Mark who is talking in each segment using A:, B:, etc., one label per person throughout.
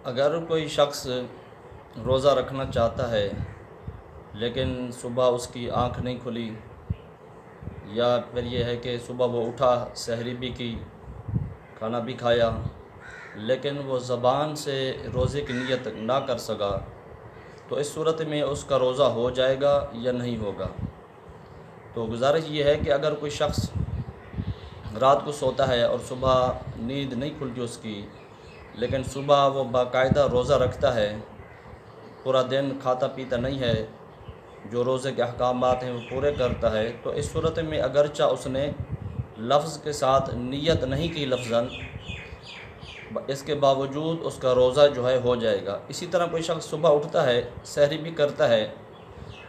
A: اگر کوئی شخص روزہ رکھنا چاہتا ہے لیکن صبح اس کی آنکھ نہیں کھلی، یا پھر یہ ہے کہ صبح وہ اٹھا، سحری بھی کی، کھانا بھی کھایا، لیکن وہ زبان سے روزے کی نیت نہ کر سکا، تو اس صورت میں اس کا روزہ ہو جائے گا یا نہیں ہوگا؟ تو گزارش یہ ہے کہ اگر کوئی شخص رات کو سوتا ہے اور صبح نیند نہیں کھلتی اس کی، لیکن صبح وہ باقاعدہ روزہ رکھتا ہے، پورا دن کھاتا پیتا نہیں ہے، جو روزے کے احکامات ہیں وہ پورے کرتا ہے، تو اس صورت میں اگرچہ اس نے لفظ کے ساتھ نیت نہیں کی لفظاً، اس کے باوجود اس کا روزہ جو ہے ہو جائے گا۔ اسی طرح کوئی شخص صبح اٹھتا ہے، سحری بھی کرتا ہے،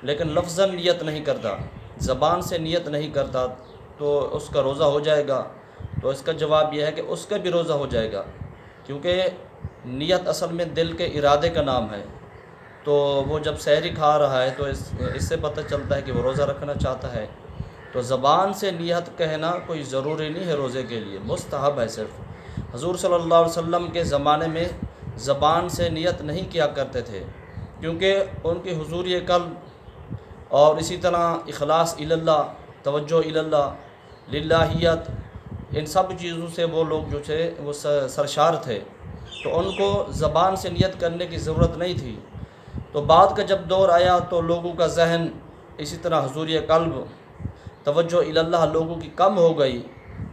A: لیکن لفظاً نیت نہیں کرتا، زبان سے نیت نہیں کرتا، تو اس کا روزہ ہو جائے گا؟ تو اس کا جواب یہ ہے کہ اس کا بھی روزہ ہو جائے گا، کیونکہ نیت اصل میں دل کے ارادے کا نام ہے۔ تو وہ جب سحری کھا رہا ہے تو اس سے پتہ چلتا ہے کہ وہ روزہ رکھنا چاہتا ہے، تو زبان سے نیت کہنا کوئی ضروری نہیں ہے روزے کے لیے، مستحب ہے صرف۔ حضور صلی اللہ علیہ وسلم کے زمانے میں زبان سے نیت نہیں کیا کرتے تھے، کیونکہ ان کی حضوری قلب اور اسی طرح اخلاص اللہ، توجہ اللہ، للہیت، ان سب چیزوں سے وہ لوگ جو تھے وہ سرشار تھے، تو ان کو زبان سے نیت کرنے کی ضرورت نہیں تھی۔ تو بعد کا جب دور آیا تو لوگوں کا ذہن، اسی طرح حضوری قلب، توجہ اللہ لوگوں کی کم ہو گئی،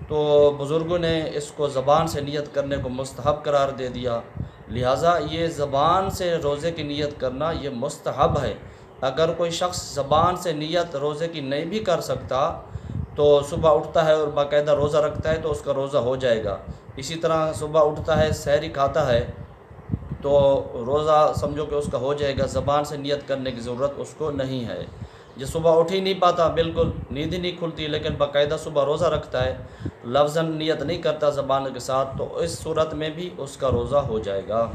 A: تو بزرگوں نے اس کو زبان سے نیت کرنے کو مستحب قرار دے دیا، لہٰذا یہ زبان سے روزے کی نیت کرنا یہ مستحب ہے۔ اگر کوئی شخص زبان سے نیت روزے کی نہیں بھی کر سکتا، تو صبح اٹھتا ہے اور باقاعدہ روزہ رکھتا ہے تو اس کا روزہ ہو جائے گا۔ اسی طرح صبح اٹھتا ہے، سحری کھاتا ہے، تو روزہ سمجھو کہ اس کا ہو جائے گا، زبان سے نیت کرنے کی ضرورت اس کو نہیں ہے۔ جو صبح اٹھ ہی نہیں پاتا، بالکل نیند ہی نہیں کھلتی، لیکن باقاعدہ صبح روزہ رکھتا ہے، لفظاً نیت نہیں کرتا زبان کے ساتھ، تو اس صورت میں بھی اس کا روزہ ہو جائے گا۔